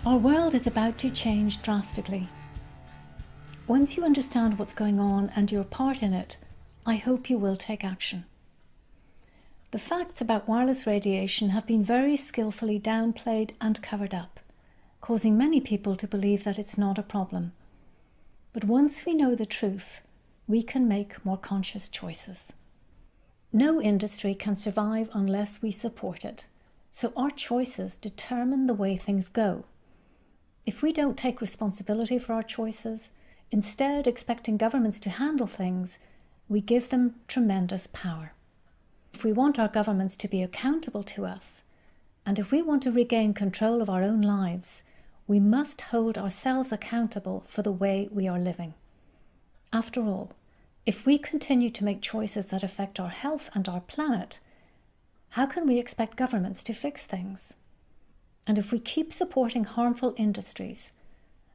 Our world is about to change drastically. Once you understand what's going on and your part in it, I hope you will take action. The facts about wireless radiation have been very skillfully downplayed and covered up, causing many people to believe that it's not a problem. But once we know the truth, we can make more conscious choices. No industry can survive unless we support it, so our choices determine the way things go. If we don't take responsibility for our choices, instead expecting governments to handle things, we give them tremendous power. If we want our governments to be accountable to us, and if we want to regain control of our own lives, we must hold ourselves accountable for the way we are living. After all, if we continue to make choices that affect our health and our planet, how can we expect governments to fix things? And if we keep supporting harmful industries,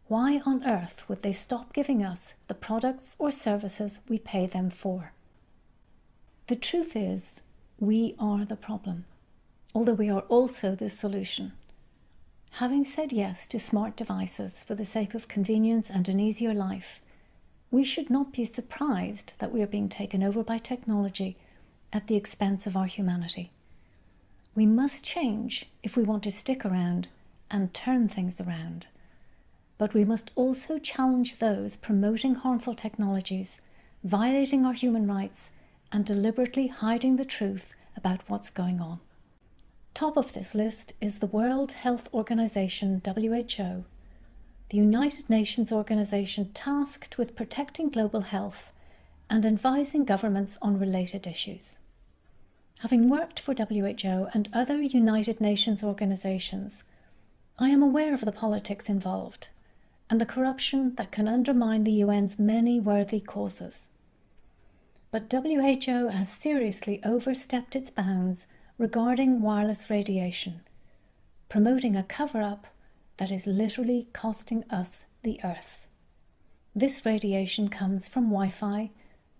why on earth would they stop giving us the products or services we pay them for? The truth is, we are the problem, although we are also the solution. Having said yes to smart devices for the sake of convenience and an easier life, we should not be surprised that we are being taken over by technology at the expense of our humanity. We must change if we want to stick around and turn things around. But we must also challenge those promoting harmful technologies, violating our human rights, and deliberately hiding the truth about what's going on. Top of this list is the World Health Organization, WHO, the United Nations organization tasked with protecting global health and advising governments on related issues. Having worked for WHO and other United Nations organizations, I am aware of the politics involved and the corruption that can undermine the UN's many worthy causes. But WHO has seriously overstepped its bounds regarding wireless radiation, promoting a cover-up that is literally costing us the Earth. This radiation comes from Wi-Fi,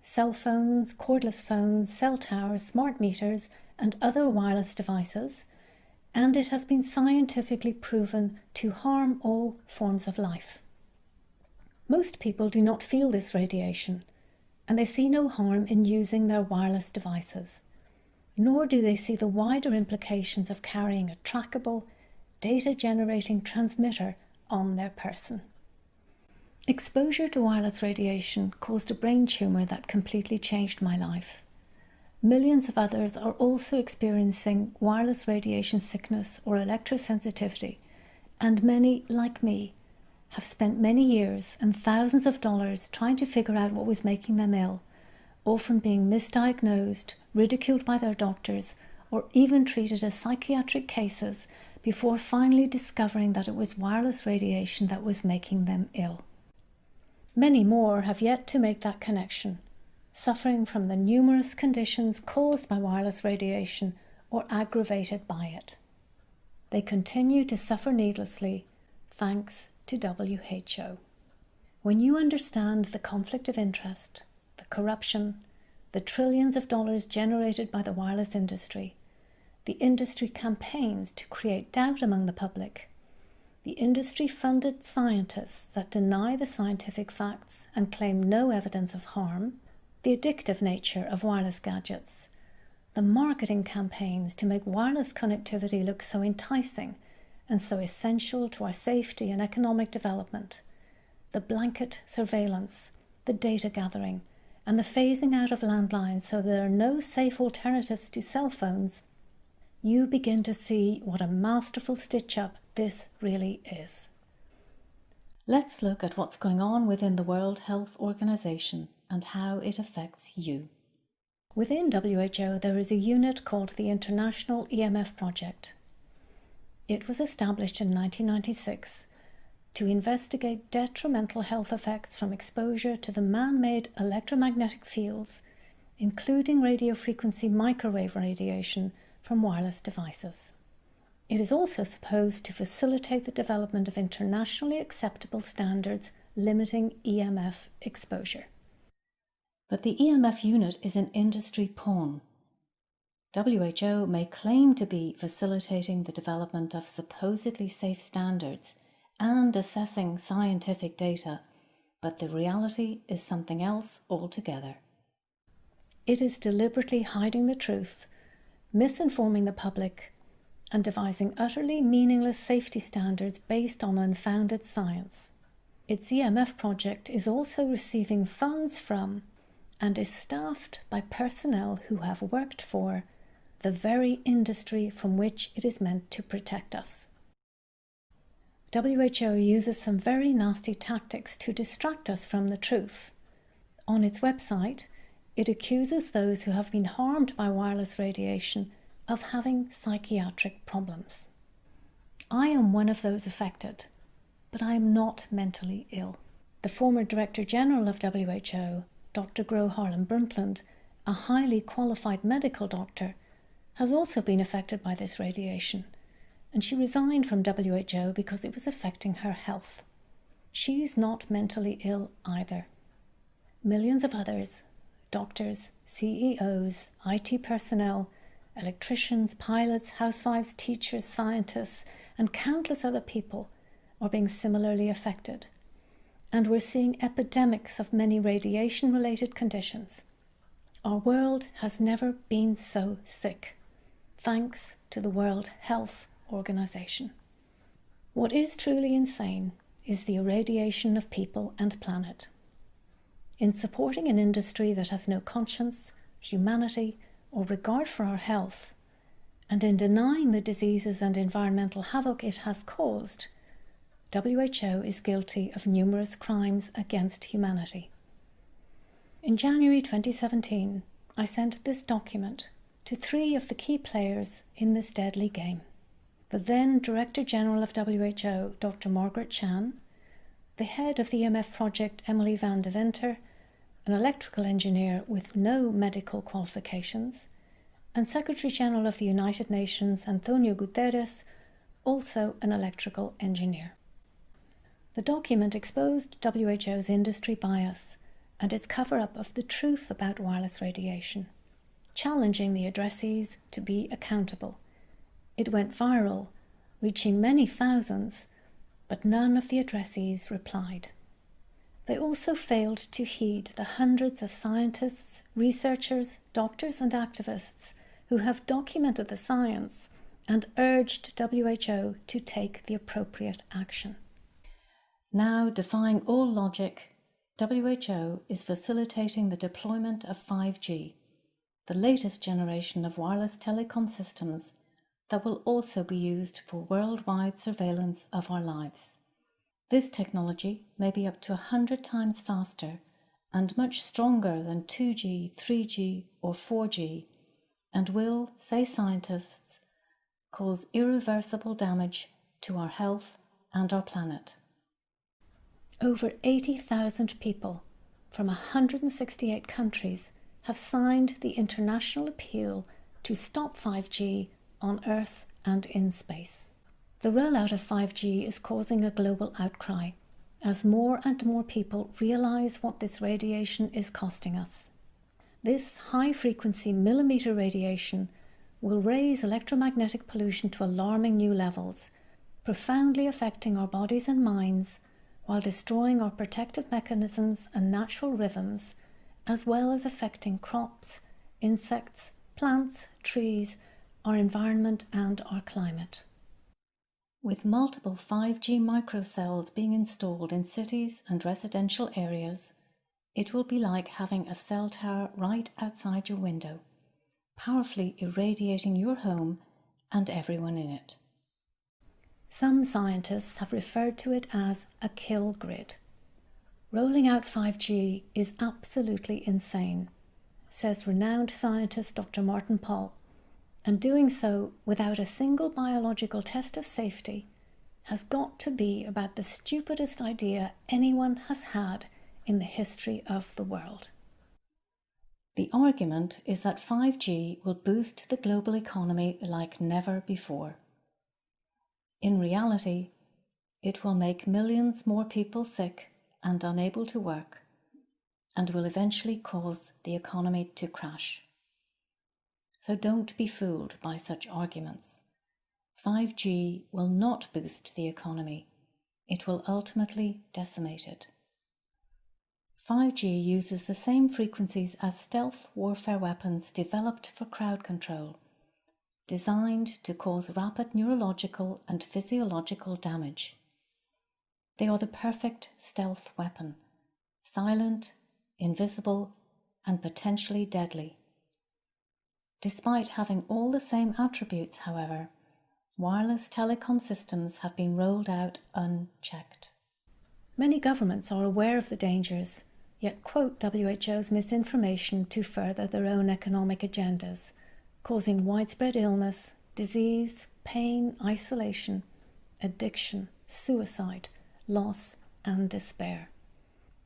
cell phones, cordless phones, cell towers, smart meters, and other wireless devices, and it has been scientifically proven to harm all forms of life. Most people do not feel this radiation, and they see no harm in using their wireless devices, nor do they see the wider implications of carrying a trackable, data-generating transmitter on their person. Exposure to wireless radiation caused a brain tumour that completely changed my life. Millions of others are also experiencing wireless radiation sickness or electrosensitivity, and many, like me, have spent many years and thousands of dollars trying to figure out what was making them ill, often being misdiagnosed, ridiculed by their doctors, or even treated as psychiatric cases before finally discovering that it was wireless radiation that was making them ill. Many more have yet to make that connection, suffering from the numerous conditions caused by wireless radiation or aggravated by it. They continue to suffer needlessly, thanks to WHO. When you understand the conflict of interest, the corruption, the trillions of dollars generated by the wireless industry, the industry campaigns to create doubt among the public, the industry-funded scientists that deny the scientific facts and claim no evidence of harm, the addictive nature of wireless gadgets, the marketing campaigns to make wireless connectivity look so enticing and so essential to our safety and economic development, the blanket surveillance, the data gathering, and the phasing out of landlines so there are no safe alternatives to cell phones, you begin to see what a masterful stitch-up this really is. Let's look at what's going on within the World Health Organization and how it affects you. Within WHO, there is a unit called the International EMF Project. It was established in 1996 to investigate detrimental health effects from exposure to the man-made electromagnetic fields, including radiofrequency microwave radiation from wireless devices. It is also supposed to facilitate the development of internationally acceptable standards limiting EMF exposure. But the EMF unit is an industry pawn. WHO may claim to be facilitating the development of supposedly safe standards and assessing scientific data, but the reality is something else altogether. It is deliberately hiding the truth, misinforming the public, and devising utterly meaningless safety standards based on unfounded science. Its EMF project is also receiving funds from and is staffed by personnel who have worked for the very industry from which it is meant to protect us. WHO uses some very nasty tactics to distract us from the truth. On its website, it accuses those who have been harmed by wireless radiation of having psychiatric problems. I am one of those affected, but I am not mentally ill. The former Director General of WHO, Dr. Gro Harlem Brundtland, a highly qualified medical doctor, has also been affected by this radiation, and she resigned from WHO because it was affecting her health. She's not mentally ill either. Millions of others, doctors, CEOs, IT personnel, electricians, pilots, housewives, teachers, scientists, and countless other people are being similarly affected. And we're seeing epidemics of many radiation-related conditions. Our world has never been so sick, thanks to the World Health Organization. What is truly insane is the irradiation of people and planet. In supporting an industry that has no conscience, humanity, or regard for our health, and in denying the diseases and environmental havoc it has caused, WHO is guilty of numerous crimes against humanity. In January 2017, I sent this document to 3 of the key players in this deadly game. The then Director General of WHO, Dr. Margaret Chan, the head of the EMF project, Emily van de Winter, an electrical engineer with no medical qualifications, and Secretary General of the United Nations, Antonio Guterres, also an electrical engineer. The document exposed WHO's industry bias and its cover-up of the truth about wireless radiation, challenging the addressees to be accountable. It went viral, reaching many thousands, but none of the addressees replied. They also failed to heed the hundreds of scientists, researchers, doctors and activists who have documented the science and urged WHO to take the appropriate action. Now, defying all logic, WHO is facilitating the deployment of 5G, the latest generation of wireless telecom systems that will also be used for worldwide surveillance of our lives. This technology may be up to 100 times faster and much stronger than 2G, 3G or 4G, and will, say scientists, cause irreversible damage to our health and our planet. Over 80,000 people from 168 countries have signed the international appeal to stop 5G on Earth and in space. The rollout of 5G is causing a global outcry as more and more people realize what this radiation is costing us. This high-frequency millimeter radiation will raise electromagnetic pollution to alarming new levels, profoundly affecting our bodies and minds while destroying our protective mechanisms and natural rhythms, as well as affecting crops, insects, plants, trees, our environment and our climate. With multiple 5G microcells being installed in cities and residential areas, it will be like having a cell tower right outside your window, powerfully irradiating your home and everyone in it. Some scientists have referred to it as a kill grid. Rolling out 5G is absolutely insane, says renowned scientist Dr. Martin Pall, and doing so without a single biological test of safety has got to be about the stupidest idea anyone has had in the history of the world. The argument is that 5G will boost the global economy like never before. In reality, it will make millions more people sick and unable to work, and will eventually cause the economy to crash. So don't be fooled by such arguments. 5G will not boost the economy. it will ultimately decimate it. 5G uses the same frequencies as stealth warfare weapons developed for crowd control, designed to cause rapid neurological and physiological damage. They are the perfect stealth weapon, silent, invisible, and potentially deadly. Despite having all the same attributes, however, wireless telecom systems have been rolled out unchecked. Many governments are aware of the dangers, yet quote WHO's misinformation to further their own economic agendas, causing widespread illness, disease, pain, isolation, addiction, suicide, loss, and despair.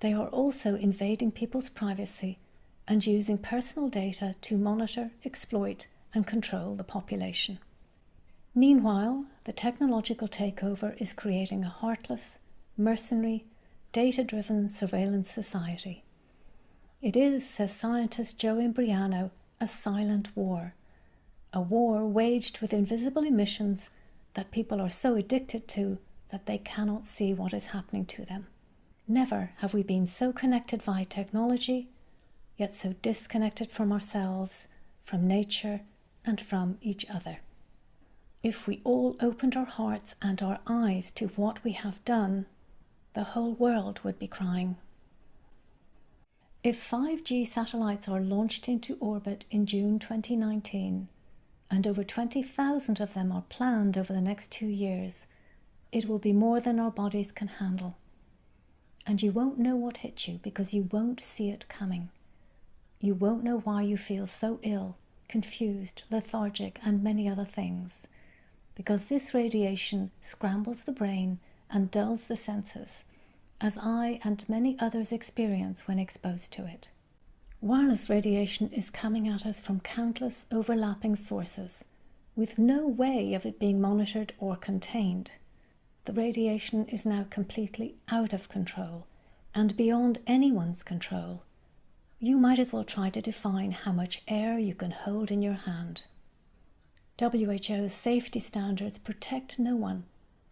They are also invading people's privacy and using personal data to monitor, exploit, and control the population. Meanwhile, the technological takeover is creating a heartless, mercenary, data-driven surveillance society. It is, says scientist Joe Imbriano, a silent war, a war waged with invisible emissions that people are so addicted to that they cannot see what is happening to them. Never have we been so connected via technology, yet so disconnected from ourselves, from nature, and from each other. If we all opened our hearts and our eyes to what we have done, the whole world would be crying. If 5G satellites are launched into orbit in June 2019, and over 20,000 of them are planned over the next 2 years, it will be more than our bodies can handle. And you won't know what hit you because you won't see it coming. You won't know why you feel so ill, confused, lethargic, and many other things, because this radiation scrambles the brain and dulls the senses, as I and many others experience when exposed to it. Wireless radiation is coming at us from countless overlapping sources, with no way of it being monitored or contained. The radiation is now completely out of control and beyond anyone's control. You might as well try to define how much air you can hold in your hand. WHO's safety standards protect no one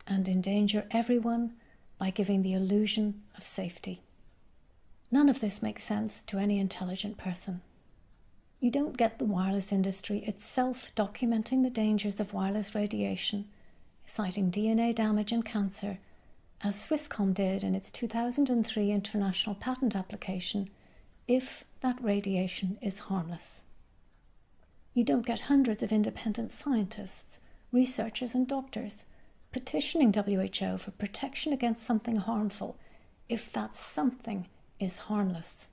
and endanger everyone by giving the illusion of safety. None of this makes sense to any intelligent person. You don't get the wireless industry itself documenting the dangers of wireless radiation, citing DNA damage and cancer, as Swisscom did in its 2003 international patent application, if that radiation is harmless. You don't get hundreds of independent scientists, researchers and doctors petitioning WHO for protection against something harmful, if that something is harmless.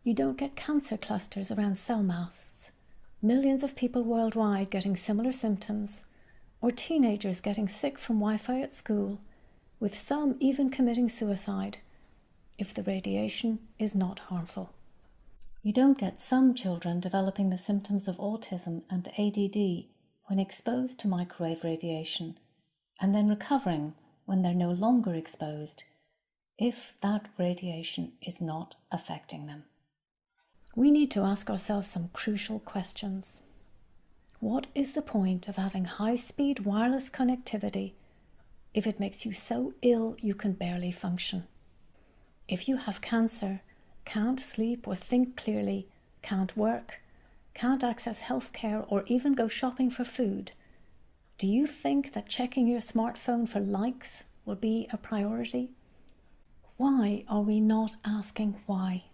You don't get cancer clusters around cell masts, millions of people worldwide getting similar symptoms, or teenagers getting sick from Wi-Fi at school, with some even committing suicide, if the radiation is not harmful. You don't get some children developing the symptoms of autism and ADD when exposed to microwave radiation, and then recovering when they're no longer exposed, if that radiation is not affecting them. We need to ask ourselves some crucial questions. What is the point of having high-speed wireless connectivity if it makes you so ill you can barely function? If you have cancer, can't sleep or think clearly, can't work, can't access healthcare or even go shopping for food, do you think that checking your smartphone for likes will be a priority? Why are we not asking why?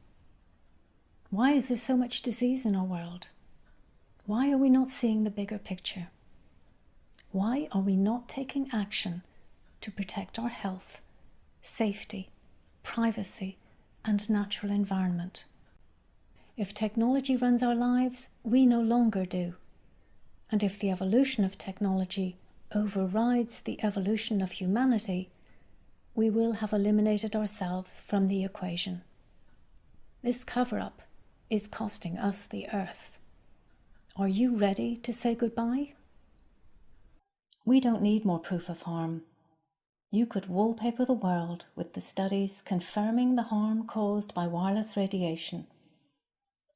Why is there so much disease in our world? Why are we not seeing the bigger picture? Why are we not taking action to protect our health, safety, privacy, and natural environment? If technology runs our lives, we no longer do. And if the evolution of technology overrides the evolution of humanity, we will have eliminated ourselves from the equation. This cover-up is costing us the earth. Are you ready to say goodbye? We don't need more proof of harm. You could wallpaper the world with the studies confirming the harm caused by wireless radiation,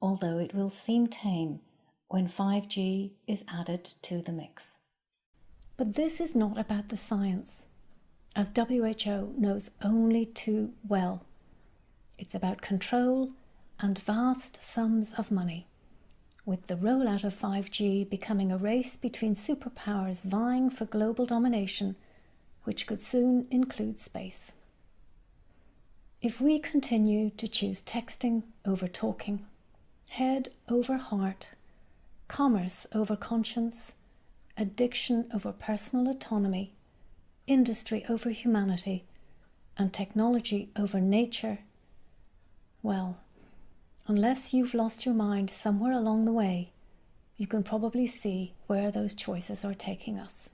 although it will seem tame when 5G is added to the mix. But this is not about the science. as WHO knows only too well. It's about control and vast sums of money, with the rollout of 5G becoming a race between superpowers vying for global domination, which could soon include space. If we continue to choose texting over talking, head over heart, commerce over conscience, addiction over personal autonomy, industry over humanity, and technology over nature, well, unless you've lost your mind somewhere along the way, you can probably see where those choices are taking us.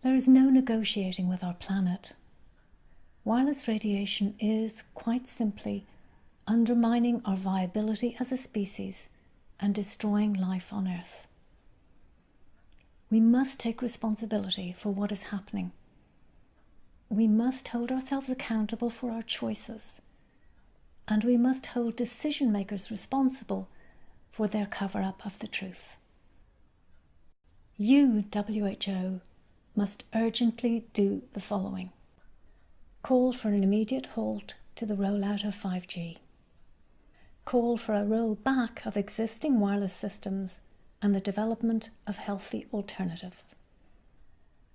There is no negotiating with our planet. Wireless radiation is, quite simply, undermining our viability as a species and destroying life on Earth. We must take responsibility for what is happening. We must hold ourselves accountable for our choices. And we must hold decision makers responsible for their cover-up of the truth. You, WHO, must urgently do the following. Call for an immediate halt to the rollout of 5G. Call for a rollback of existing wireless systems and the development of healthy alternatives.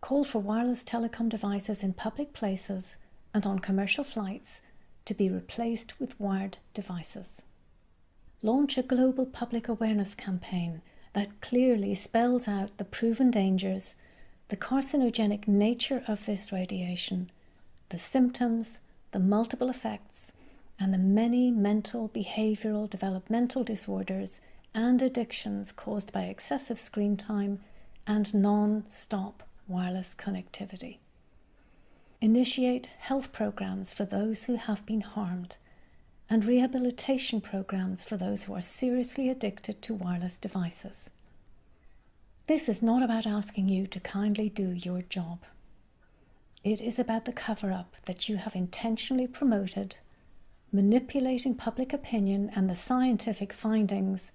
Call for wireless telecom devices in public places and on commercial flights to be replaced with wired devices. Launch a global public awareness campaign that clearly spells out the proven dangers, the carcinogenic nature of this radiation, the symptoms, the multiple effects, and the many mental, behavioural, developmental disorders and addictions caused by excessive screen time and non-stop wireless connectivity. Initiate health programs for those who have been harmed and rehabilitation programs for those who are seriously addicted to wireless devices. This is not about asking you to kindly do your job. It is about the cover-up that you have intentionally promoted, manipulating public opinion and the scientific findings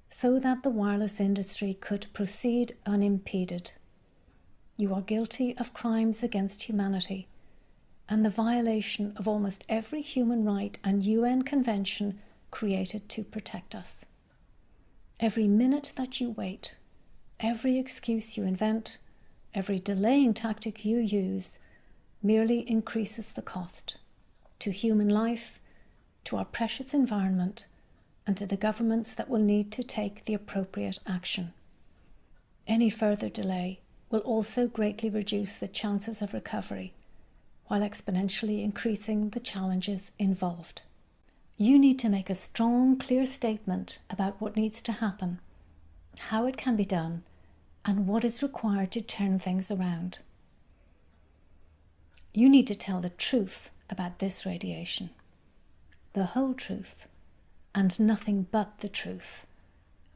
so that the wireless industry could proceed unimpeded. You are guilty of crimes against humanity and the violation of almost every human right and UN convention created to protect us. Every minute that you wait, every excuse you invent, every delaying tactic you use merely increases the cost to human life, to our precious environment, and to the governments that will need to take the appropriate action. Any further delay will also greatly reduce the chances of recovery, while exponentially increasing the challenges involved. You need to make a strong, clear statement about what needs to happen, how it can be done, and what is required to turn things around. You need to tell the truth about this radiation, the whole truth, and nothing but the truth,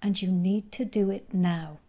and you need to do it now.